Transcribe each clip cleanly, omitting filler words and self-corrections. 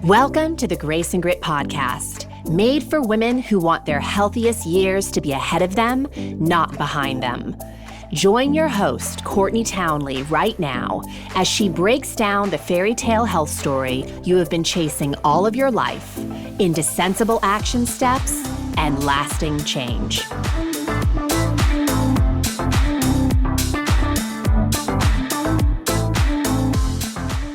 Welcome to the Grace and Grit podcast, made for women who want their healthiest years to be ahead of them, not behind them. Join your host, Courtney Townley, right now as she breaks down the fairy tale health story you have been chasing all of your life into sensible action steps and lasting change.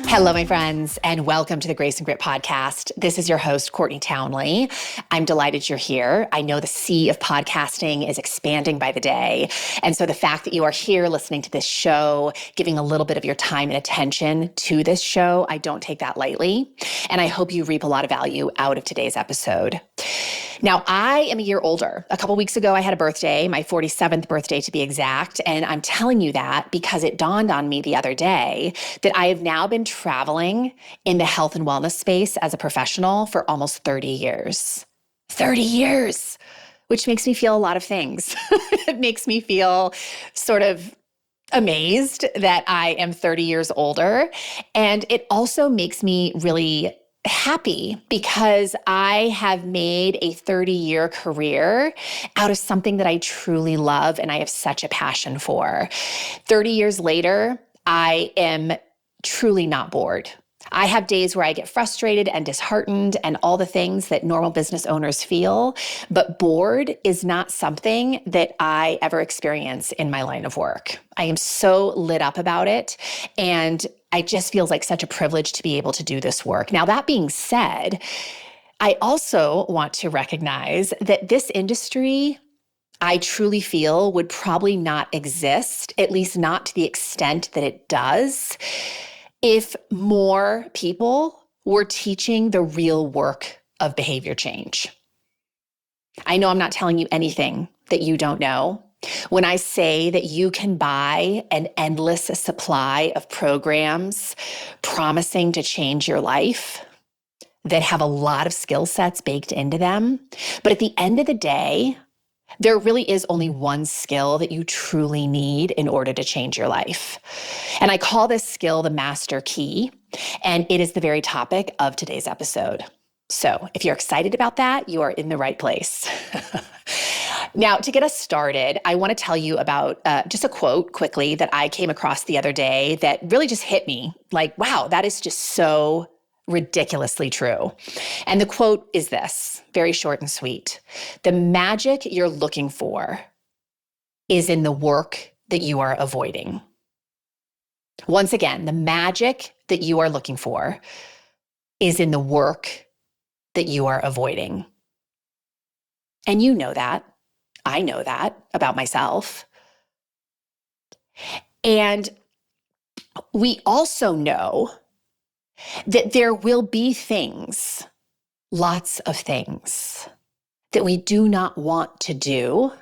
Hello, my friends, and welcome to the Grace and Grit podcast. This is your host, Courtney Townley. I'm delighted you're here. I know the sea of podcasting is expanding by the day. And so the fact that you are here listening to this show, giving a little bit of your time and attention to this show, I don't take that lightly. And I hope you reap a lot of value out of today's episode. Now, I am a year older. A couple weeks ago, I had a birthday, my 47th birthday to be exact. And I'm telling you that because it dawned on me the other day that I have now been traveling in the health and wellness space as a professional for almost 30 years. 30 years, which makes me feel a lot of things. It makes me feel sort of amazed that I am 30 years older. And it also makes me really happy because I have made a 30-year career out of something that I truly love and I have such a passion for. 30 years later, I am truly not bored. I have days where I get frustrated and disheartened and all the things that normal business owners feel, but bored is not something that I ever experience in my line of work. I am so lit up about it, and it just feels like such a privilege to be able to do this work. Now, that being said, I also want to recognize that this industry, I truly feel, would probably not exist, at least not to the extent that it does, if more people were teaching the real work of behavior change. I know I'm not telling you anything that you don't know when I say that you can buy an endless supply of programs promising to change your life that have a lot of skill sets baked into them. But at the end of the day, there really is only one skill that you truly need in order to change your life. And I call this skill the master key, and it is the very topic of today's episode. So if you're excited about that, you are in the right place. Now, to get us started, I want to tell you about just a quote quickly that I came across the other day that really just hit me. Like, wow, that is just so ridiculously true. And the quote is this, very short and sweet. The magic you're looking for is in the work that you are avoiding. Once again, the magic that you are looking for is in the work that you are avoiding. And you know that. I know that about myself. And we also know that there will be things, lots of things, that we do not want to do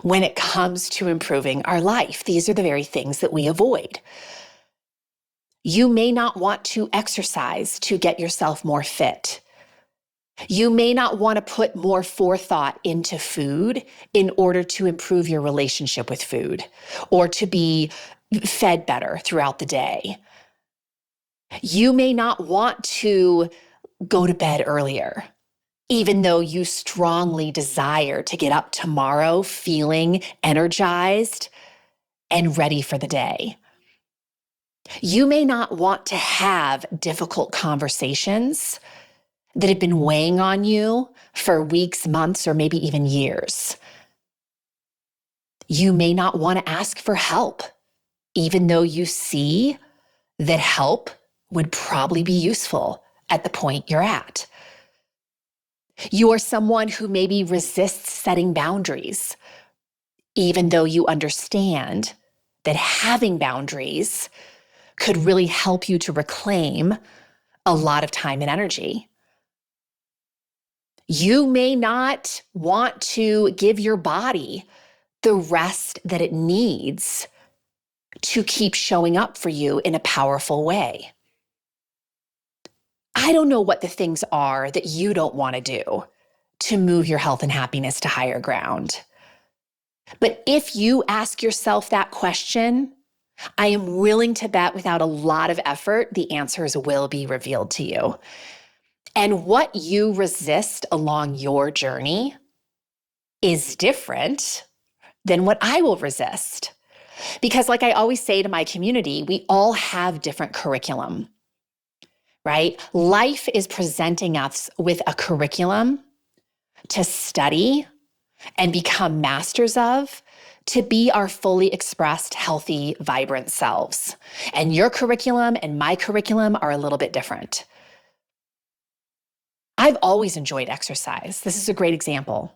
when it comes to improving our life. These are the very things that we avoid. You may not want to exercise to get yourself more fit. You may not want to put more forethought into food in order to improve your relationship with food or to be fed better throughout the day. You may not want to go to bed earlier, even though you strongly desire to get up tomorrow feeling energized and ready for the day. You may not want to have difficult conversations that have been weighing on you for weeks, months, or maybe even years. You may not want to ask for help, even though you see that help would probably be useful at the point you're at. You are someone who maybe resists setting boundaries, even though you understand that having boundaries could really help you to reclaim a lot of time and energy. You may not want to give your body the rest that it needs to keep showing up for you in a powerful way. I don't know what the things are that you don't want to do to move your health and happiness to higher ground. But if you ask yourself that question, I am willing to bet without a lot of effort, the answers will be revealed to you. And what you resist along your journey is different than what I will resist. Because like I always say to my community, we all have different curriculum, right? Life is presenting us with a curriculum to study and become masters of, to be our fully expressed, healthy, vibrant selves. And your curriculum and my curriculum are a little bit different. I've always enjoyed exercise. This is a great example.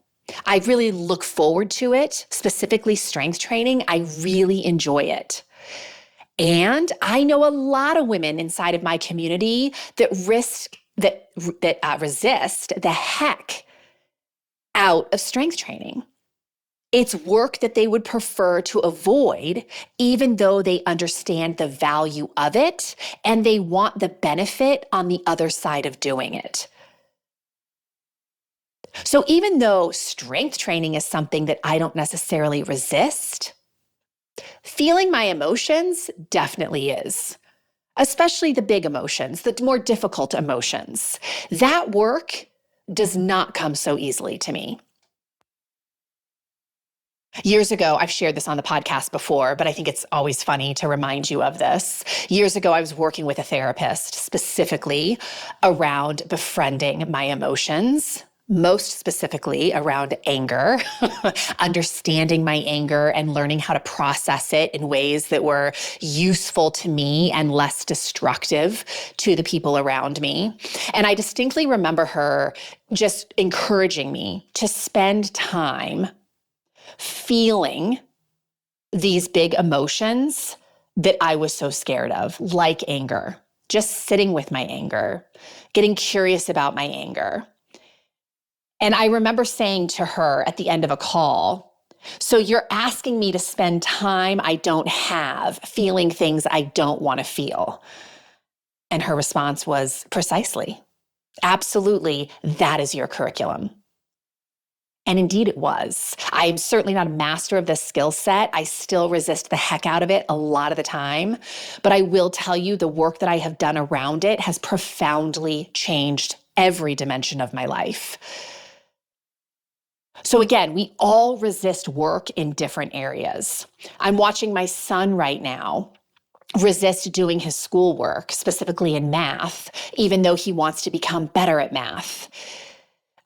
I really look forward to it, specifically strength training. I really enjoy it. And I know a lot of women inside of my community that resist the heck out of strength training. It's work that they would prefer to avoid, even though they understand the value of it and they want the benefit on the other side of doing it. So even though strength training is something that I don't necessarily resist, feeling my emotions definitely is, especially the big emotions, the more difficult emotions. That work does not come so easily to me. Years ago, I've shared this on the podcast before, but I think it's always funny to remind you of this. Years ago, I was working with a therapist specifically around befriending my emotions, most specifically around anger, understanding my anger and learning how to process it in ways that were useful to me and less destructive to the people around me. And I distinctly remember her just encouraging me to spend time feeling these big emotions that I was so scared of, like anger, just sitting with my anger, getting curious about my anger. And I remember saying to her at the end of a call, so you're asking me to spend time I don't have feeling things I don't want to feel. And her response was, precisely, absolutely, that is your curriculum. And indeed it was. I'm certainly not a master of this skill set. I still resist the heck out of it a lot of the time. But I will tell you the work that I have done around it has profoundly changed every dimension of my life. So again, we all resist work in different areas. I'm watching my son right now resist doing his schoolwork, specifically in math, even though he wants to become better at math.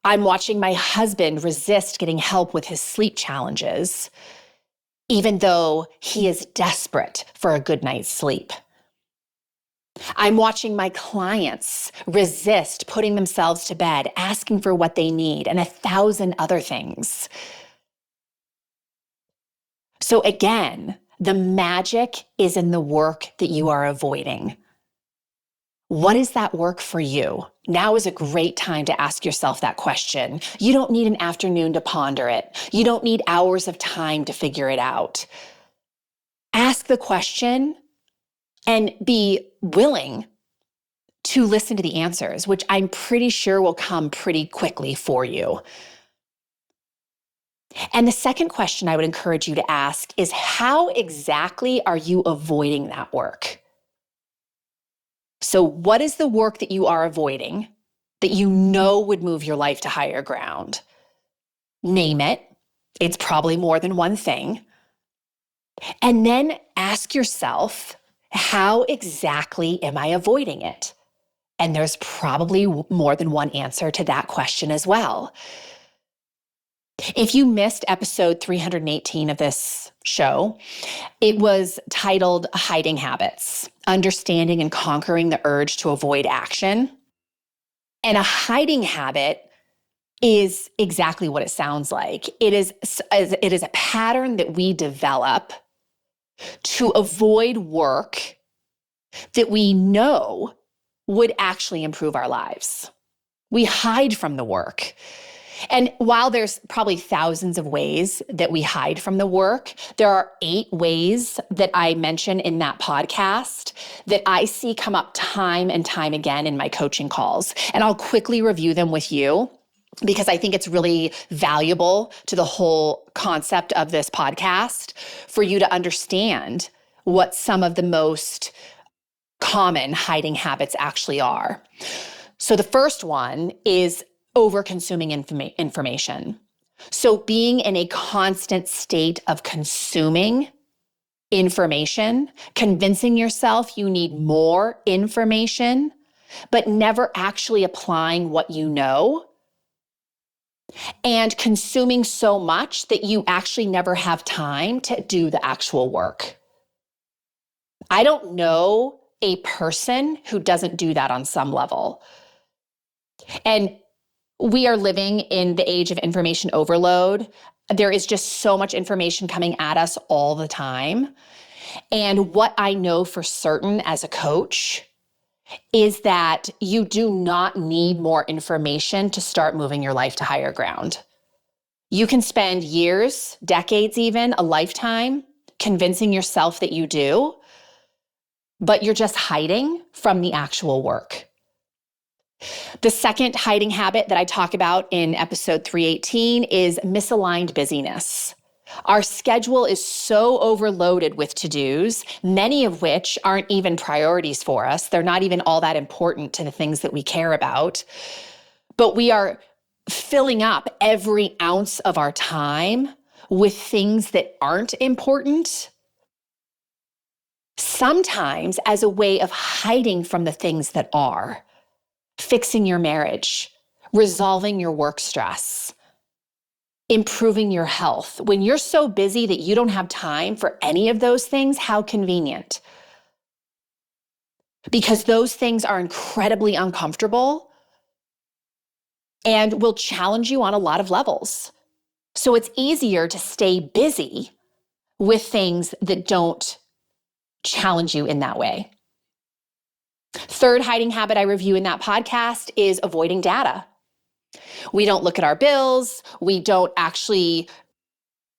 I'm watching my husband resist getting help with his sleep challenges, even though he is desperate for a good night's sleep. I'm watching my clients resist putting themselves to bed, asking for what they need, and 1,000 other things. So again, the magic is in the work that you are avoiding. What is that work for you? Now is a great time to ask yourself that question. You don't need an afternoon to ponder it. You don't need hours of time to figure it out. Ask the question and be willing to listen to the answers, which I'm pretty sure will come pretty quickly for you. And the second question I would encourage you to ask is, how exactly are you avoiding that work? So what is the work that you are avoiding that you know would move your life to higher ground? Name it. It's probably more than one thing. And then ask yourself, how exactly am I avoiding it? And there's probably more than one answer to that question as well. If you missed episode 318 of this show, it was titled Hiding Habits, Understanding and Conquering the Urge to Avoid Action. And a hiding habit is exactly what it sounds like. It is a pattern that we develop to avoid work that we know would actually improve our lives. We hide from the work. And while there's probably thousands of ways that we hide from the work, there are 8 ways that I mention in that podcast that I see come up time and time again in my coaching calls. And I'll quickly review them with you because I think it's really valuable to the whole concept of this podcast for you to understand what some of the most common hiding habits actually are. So the first one is over-consuming information. So being in a constant state of consuming information, convincing yourself you need more information, but never actually applying what you know, and consuming so much that you actually never have time to do the actual work. I don't know a person who doesn't do that on some level. And we are living in the age of information overload. There is just so much information coming at us all the time. And what I know for certain as a coach is that you do not need more information to start moving your life to higher ground. You can spend years, decades even, a lifetime convincing yourself that you do, but you're just hiding from the actual work. The second hiding habit that I talk about in episode 318 is misaligned busyness. Our schedule is so overloaded with to-dos, many of which aren't even priorities for us. They're not even all that important to the things that we care about. But we are filling up every ounce of our time with things that aren't important, sometimes as a way of hiding from the things that are. Fixing your marriage, resolving your work stress, improving your health. When you're so busy that you don't have time for any of those things, how convenient. Because those things are incredibly uncomfortable and will challenge you on a lot of levels. So it's easier to stay busy with things that don't challenge you in that way. Third hiding habit I review in that podcast is avoiding data. We don't look at our bills. We don't actually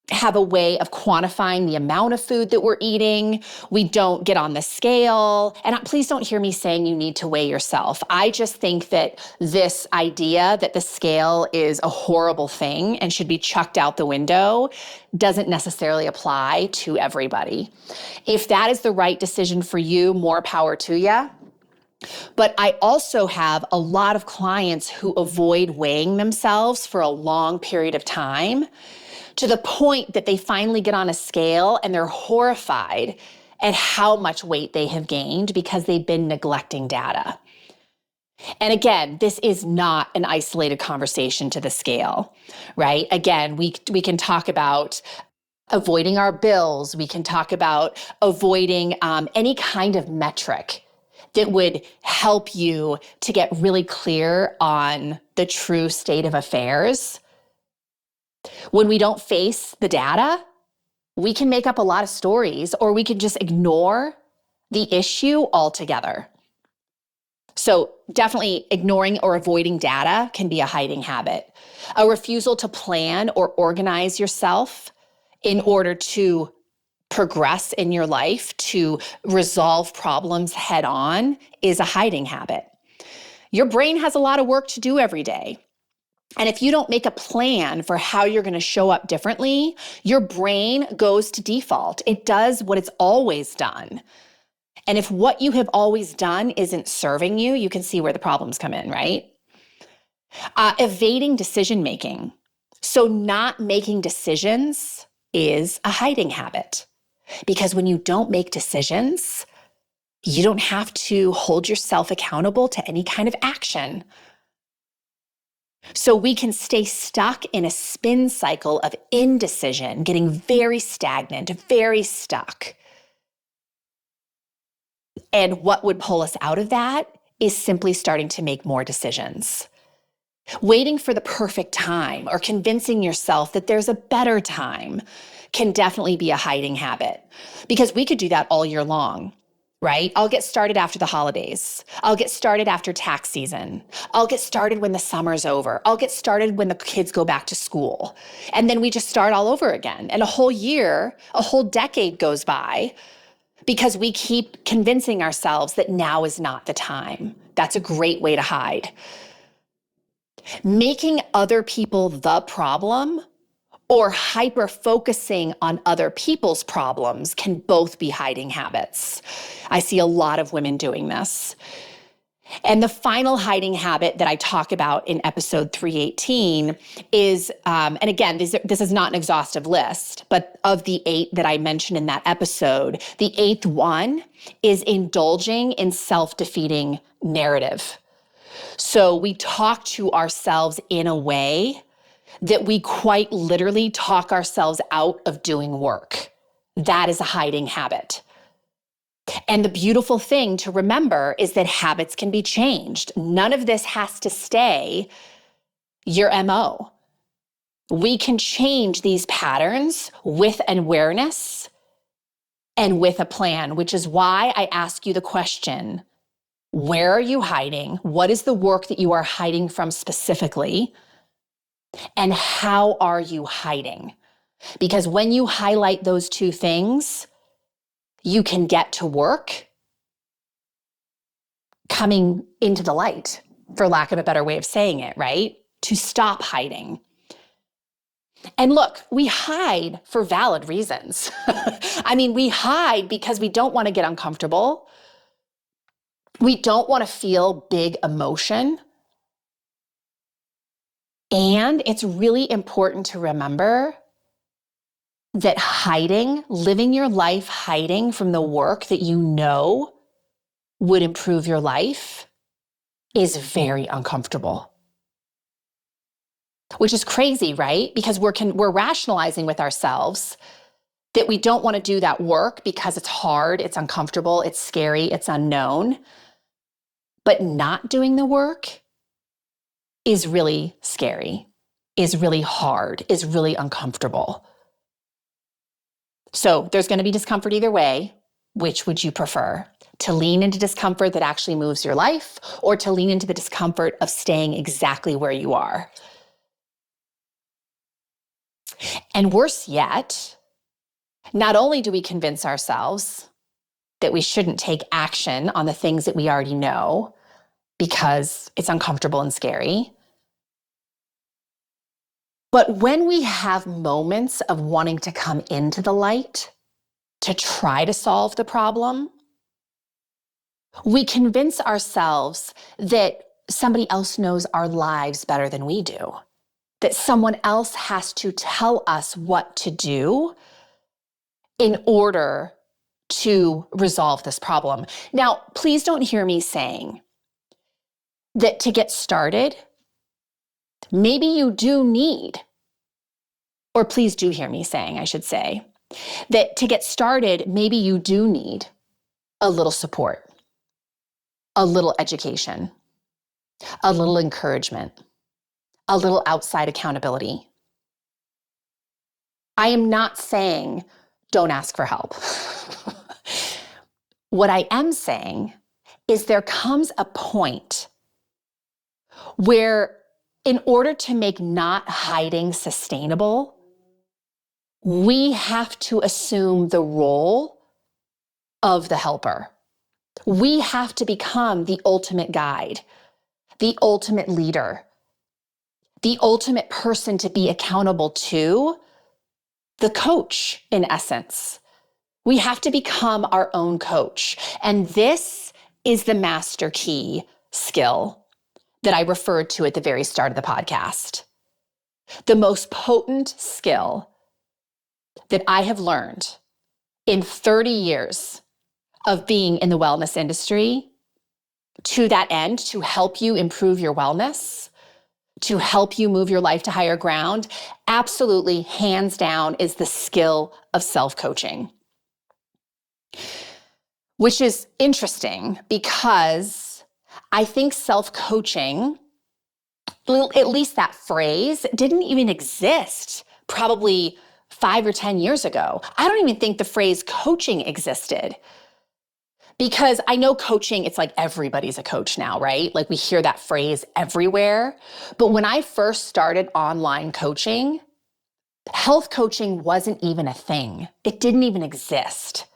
have a way of quantifying the amount of food that we're eating. We don't get on the scale. And please don't hear me saying you need to weigh yourself. I just think that this idea that the scale is a horrible thing and should be chucked out the window doesn't necessarily apply to everybody. If that is the right decision for you, more power to you. But I also have a lot of clients who avoid weighing themselves for a long period of time, to the point that they finally get on a scale and they're horrified at how much weight they have gained because they've been neglecting data. And again, this is not an isolated conversation to the scale, right? Again, we can talk about avoiding our bills. We can talk about avoiding any kind of metric that would help you to get really clear on the true state of affairs. When we don't face the data, we can make up a lot of stories, or we can just ignore the issue altogether. So definitely ignoring or avoiding data can be a hiding habit. A refusal to plan or organize yourself in order to progress in your life, to resolve problems head on, is a hiding habit. Your brain has a lot of work to do every day. And if you don't make a plan for how you're going to show up differently, your brain goes to default. It does what it's always done. And if what you have always done isn't serving you, you can see where the problems come in, right? Evading decision-making. So not making decisions is a hiding habit. Because when you don't make decisions, you don't have to hold yourself accountable to any kind of action. So we can stay stuck in a spin cycle of indecision, getting very stagnant, very stuck. And what would pull us out of that is simply starting to make more decisions. Waiting for the perfect time or convincing yourself that there's a better time can definitely be a hiding habit, because we could do that all year long, right? I'll get started after the holidays. I'll get started after tax season. I'll get started when the summer's over. I'll get started when the kids go back to school. And then we just start all over again. And a whole year, a whole decade goes by because we keep convincing ourselves that now is not the time. That's a great way to hide. Making other people the problem or hyper-focusing on other people's problems can both be hiding habits. I see a lot of women doing this. And the final hiding habit that I talk about in episode 318 is, and again, this is not an exhaustive list, but of the 8 that I mentioned in that episode, the 8th one is indulging in self-defeating narrative. So we talk to ourselves in a way that we quite literally talk ourselves out of doing work. That is a hiding habit. And the beautiful thing to remember is that habits can be changed. None of this has to stay your MO. We can change these patterns with awareness and with a plan, which is why I ask you the question, where are you hiding? What is the work that you are hiding from specifically? And how are you hiding? Because when you highlight those 2 things, you can get to work coming into the light, for lack of a better way of saying it, right? To stop hiding. And look, we hide for valid reasons. I mean, we hide because we don't want to get uncomfortable. We don't want to feel big emotion. And it's really important to remember that hiding, living your life hiding from the work that you know would improve your life is very uncomfortable. Which is crazy, right? Because we're rationalizing with ourselves that we don't want to do that work because it's hard, it's uncomfortable, it's scary, it's unknown. But not doing the work is really scary, is really hard, is really uncomfortable. So there's going to be discomfort either way. Which would you prefer? To lean into discomfort that actually moves your life, or to lean into the discomfort of staying exactly where you are? And worse yet, not only do we convince ourselves that we shouldn't take action on the things that we already know because it's uncomfortable and scary, but when we have moments of wanting to come into the light to try to solve the problem, we convince ourselves that somebody else knows our lives better than we do, that someone else has to tell us what to do in order to resolve this problem. Now, please don't hear me saying that to get started, maybe you do need, or please do hear me saying, I should say, that to get started, maybe you do need a little support, a little education, a little encouragement, a little outside accountability. I am not saying don't ask for help. What I am saying is there comes a point where, in order to make not hiding sustainable, we have to assume the role of the helper. We have to become the ultimate guide, the ultimate leader, the ultimate person to be accountable to, the coach, in essence. We have to become our own coach. And this is the master key skill that I referred to at the very start of the podcast. The most potent skill that I have learned in 30 years of being in the wellness industry, to that end, to help you improve your wellness, to help you move your life to higher ground, absolutely, hands down, is the skill of self-coaching. Which is interesting because I think self-coaching, at least that phrase, didn't even exist probably 5 or 10 years ago. I don't even think the phrase coaching existed. Because I know coaching, it's like everybody's a coach now, right? Like we hear that phrase everywhere. But when I first started online coaching, health coaching wasn't even a thing. It didn't even exist.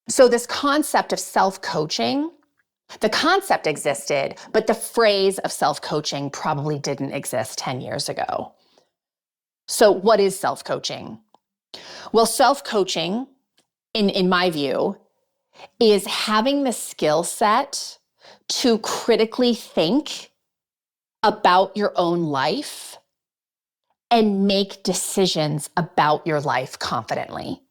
So this concept of self-coaching, the concept existed, but the phrase of self-coaching probably didn't exist 10 years ago. So what is self-coaching? Well, self-coaching, in my view, is having the skill set to critically think about your own life and make decisions about your life confidently.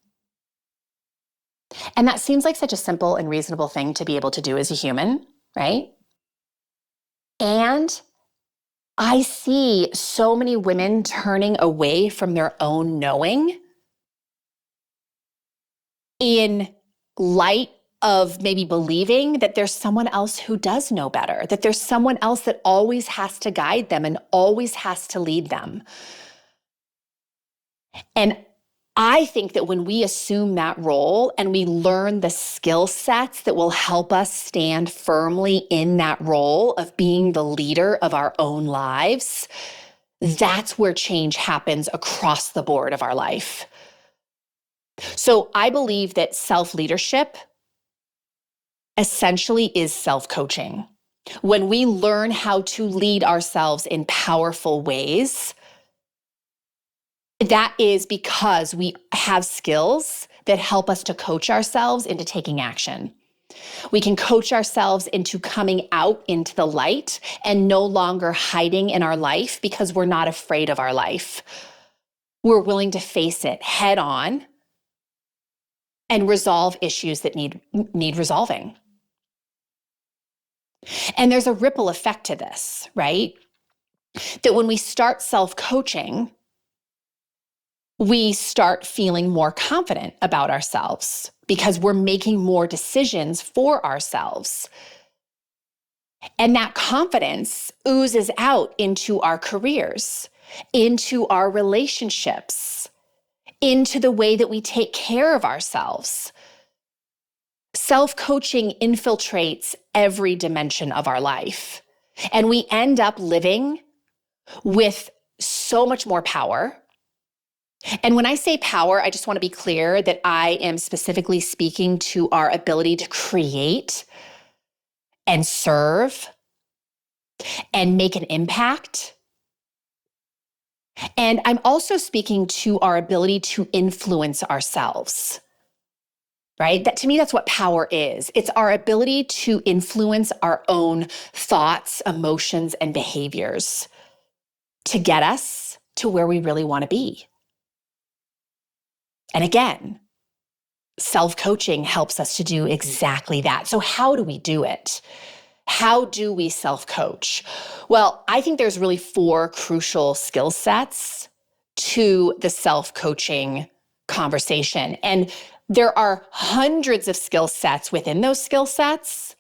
And that seems like such a simple and reasonable thing to be able to do as a human, right? And I see so many women turning away from their own knowing in light of maybe believing that there's someone else who does know better, that there's someone else that always has to guide them and always has to lead them. And I think that when we assume that role and we learn the skill sets that will help us stand firmly in that role of being the leader of our own lives, that's where change happens across the board of our life. So I believe that self-leadership essentially is self-coaching. When we learn how to lead ourselves in powerful ways, that is because we have skills that help us to coach ourselves into taking action. We can coach ourselves into coming out into the light and no longer hiding in our life because we're not afraid of our life. We're willing to face it head on and resolve issues that need resolving. And there's a ripple effect to this, right? That when we start self-coaching, we start feeling more confident about ourselves because we're making more decisions for ourselves. And that confidence oozes out into our careers, into our relationships, into the way that we take care of ourselves. Self-coaching infiltrates every dimension of our life, and we end up living with so much more power. And when I say power, I just want to be clear that I am specifically speaking to our ability to create and serve and make an impact. And I'm also speaking to our ability to influence ourselves, right? That to me, that's what power is. It's our ability to influence our own thoughts, emotions, and behaviors to get us to where we really want to be. And again, self-coaching helps us to do exactly that. So how do we do it? How do we self-coach? Well, I think there's really 4 crucial skill sets to the self-coaching conversation. And there are hundreds of skill sets within those skill sets,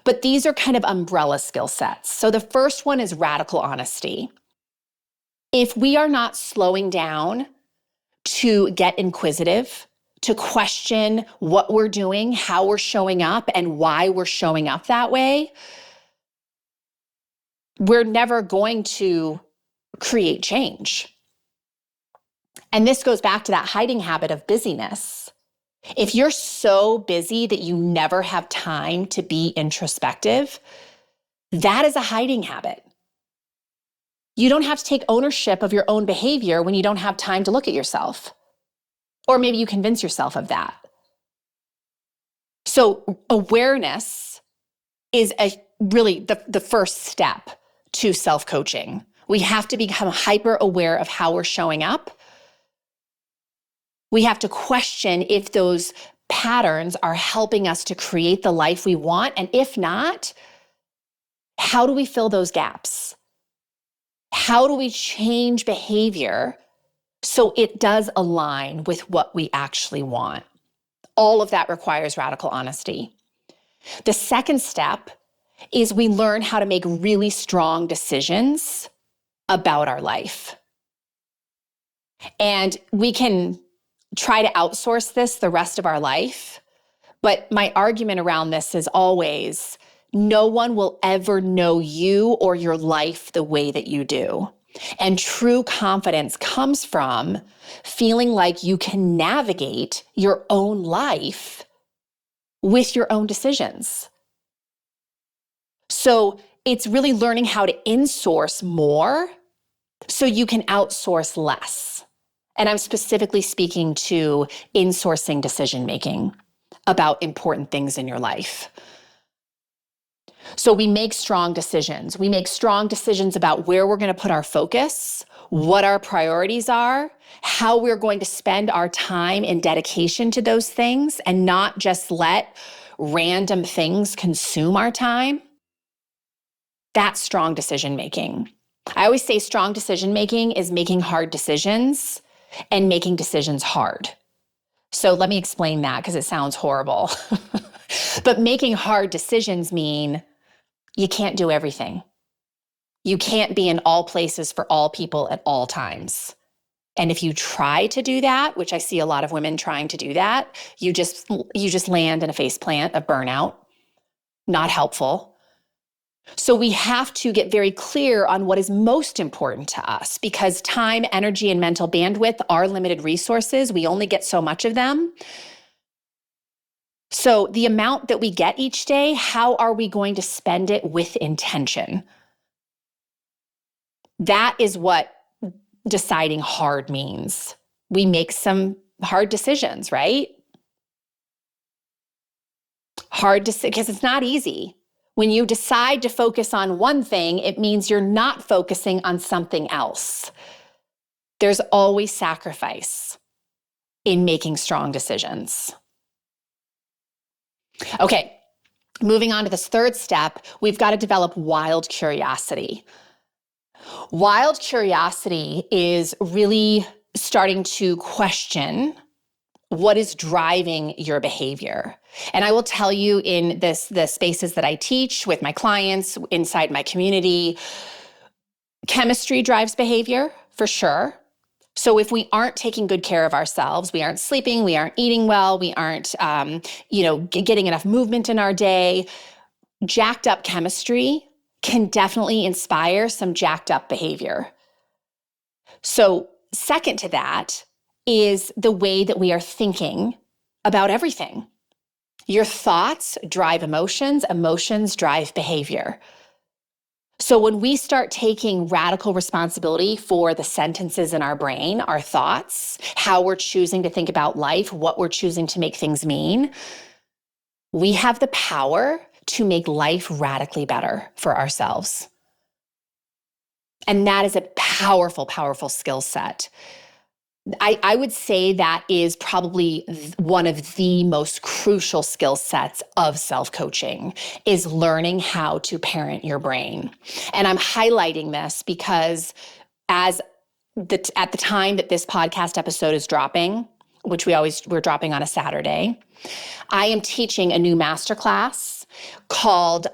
but these are kind of umbrella skill sets. So the first one is radical honesty. If we are not slowing down to get inquisitive, to question what we're doing, how we're showing up, and why we're showing up that way, we're never going to create change. And this goes back to that hiding habit of busyness. If you're so busy that you never have time to be introspective, that is a hiding habit. You don't have to take ownership of your own behavior when you don't have time to look at yourself. Or maybe you convince yourself of that. So awareness is really the first step to self-coaching. We have to become hyper aware of how we're showing up. We have to question if those patterns are helping us to create the life we want. And if not, how do we fill those gaps? How do we change behavior so it does align with what we actually want? All of that requires radical honesty. The second step is we learn how to make really strong decisions about our life. And we can try to outsource this the rest of our life. But my argument around this is always, no one will ever know you or your life the way that you do. And true confidence comes from feeling like you can navigate your own life with your own decisions. So it's really learning how to insource more so you can outsource less. And I'm specifically speaking to insourcing decision-making about important things in your life. So we make strong decisions. We make strong decisions about where we're going to put our focus, what our priorities are, how we're going to spend our time and dedication to those things, and not just let random things consume our time. That's strong decision making. I always say strong decision making is making hard decisions and making decisions hard. So let me explain that because it sounds horrible. But making hard decisions mean you can't do everything. You can't be in all places for all people at all times. And if you try to do that, which I see a lot of women trying to do that, you just land in a faceplant of burnout. Not helpful. So we have to get very clear on what is most important to us, because time, energy, and mental bandwidth are limited resources. We only get so much of them. So the amount that we get each day, how are we going to spend it with intention? That is what deciding hard means. We make some hard decisions, right? Because it's not easy. When you decide to focus on one thing, it means you're not focusing on something else. There's always sacrifice in making strong decisions. Okay, moving on to this third step, we've got to develop wild curiosity. Wild curiosity is really starting to question what is driving your behavior. And I will tell you in the spaces that I teach with my clients inside my community, chemistry drives behavior for sure. So if we aren't taking good care of ourselves, we aren't sleeping, we aren't eating well, we aren't, getting enough movement in our day, jacked up chemistry can definitely inspire some jacked up behavior. So second to that is the way that we are thinking about everything. Your thoughts drive emotions, emotions drive behavior. So when we start taking radical responsibility for the sentences in our brain, our thoughts, how we're choosing to think about life, what we're choosing to make things mean, we have the power to make life radically better for ourselves. And that is a powerful, powerful skill set. I would say that is probably one of the most crucial skill sets of self-coaching, is learning how to parent your brain. And I'm highlighting this because at the time that this podcast episode is dropping, which we're dropping on a Saturday, I am teaching a new masterclass called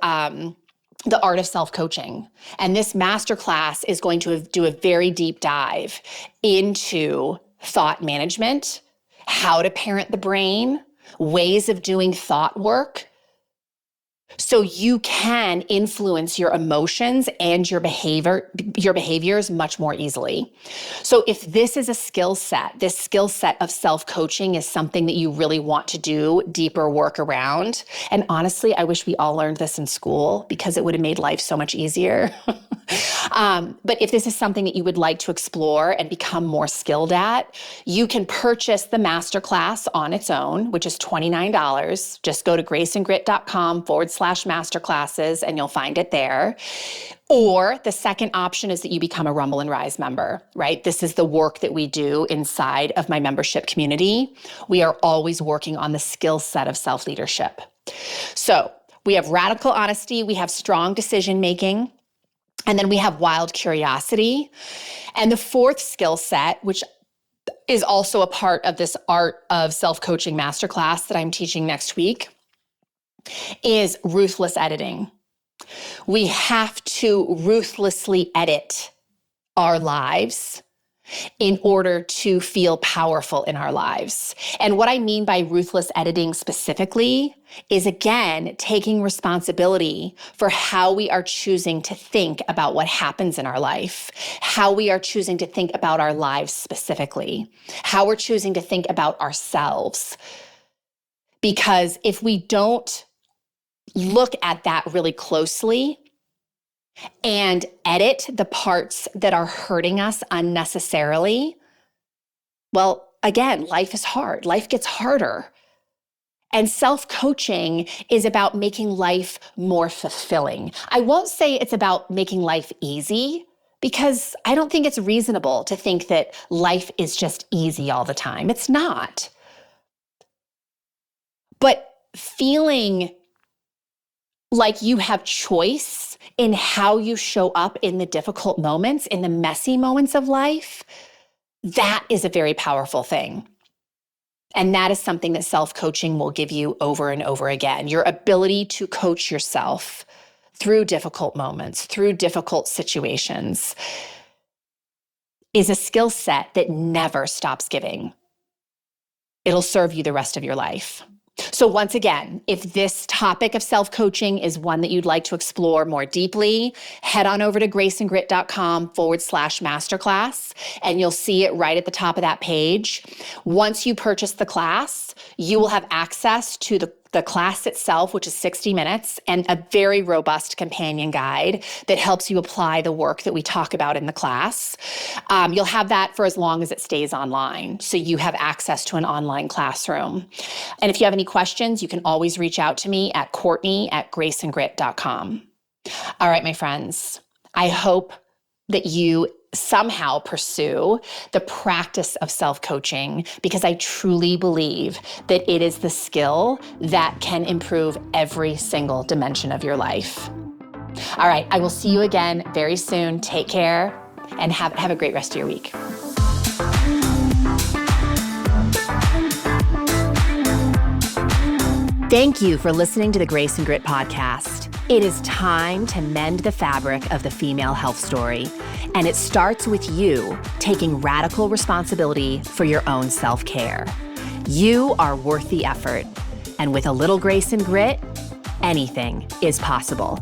The Art of Self-Coaching. And this masterclass is going to do a very deep dive into thought management, how to parent the brain, ways of doing thought work, so you can influence your emotions and your behaviors much more easily. So if this is a skill set, this skill set of self-coaching is something that you really want to do deeper work around. And honestly, I wish we all learned this in school because it would have made life so much easier. But if this is something that you would like to explore and become more skilled at, you can purchase the masterclass on its own, which is $29. Just go to graceandgrit.com/masterclasses and you'll find it there. Or the second option is that you become a Rumble and Rise member, right? This is the work that we do inside of my membership community. We are always working on the skill set of self-leadership. So we have radical honesty, we have strong decision-making, and then we have wild curiosity. And the fourth skill set, which is also a part of this Art of Self-Coaching masterclass that I'm teaching next week, is ruthless editing. We have to ruthlessly edit our lives in order to feel powerful in our lives. And what I mean by ruthless editing specifically is, again, taking responsibility for how we are choosing to think about what happens in our life, how we are choosing to think about our lives specifically, how we're choosing to think about ourselves. Because if we don't look at that really closely and edit the parts that are hurting us unnecessarily, well, again, life is hard. Life gets harder. And self-coaching is about making life more fulfilling. I won't say it's about making life easy, because I don't think it's reasonable to think that life is just easy all the time. It's not. But feeling like you have choice in how you show up in the difficult moments, in the messy moments of life, that is a very powerful thing. And that is something that self-coaching will give you over and over again. Your ability to coach yourself through difficult moments, through difficult situations, is a skill set that never stops giving. It'll serve you the rest of your life. So once again, if this topic of self-coaching is one that you'd like to explore more deeply, head on over to graceandgrit.com/masterclass, and you'll see it right at the top of that page. Once you purchase the class, you will have access to the class itself, which is 60 minutes, and a very robust companion guide that helps you apply the work that we talk about in the class. You'll have that for as long as it stays online, so you have access to an online classroom. And if you have any questions, you can always reach out to me at Courtney@graceandgrit.com. All right, my friends, I hope that you somehow pursue the practice of self-coaching, because I truly believe that it is the skill that can improve every single dimension of your life. All right, I will see you again very soon. Take care and have a great rest of your week. Thank you for listening to the Grace and Grit podcast. It is time to mend the fabric of the female health story. And it starts with you taking radical responsibility for your own self-care. You are worth the effort. And with a little grace and grit, anything is possible.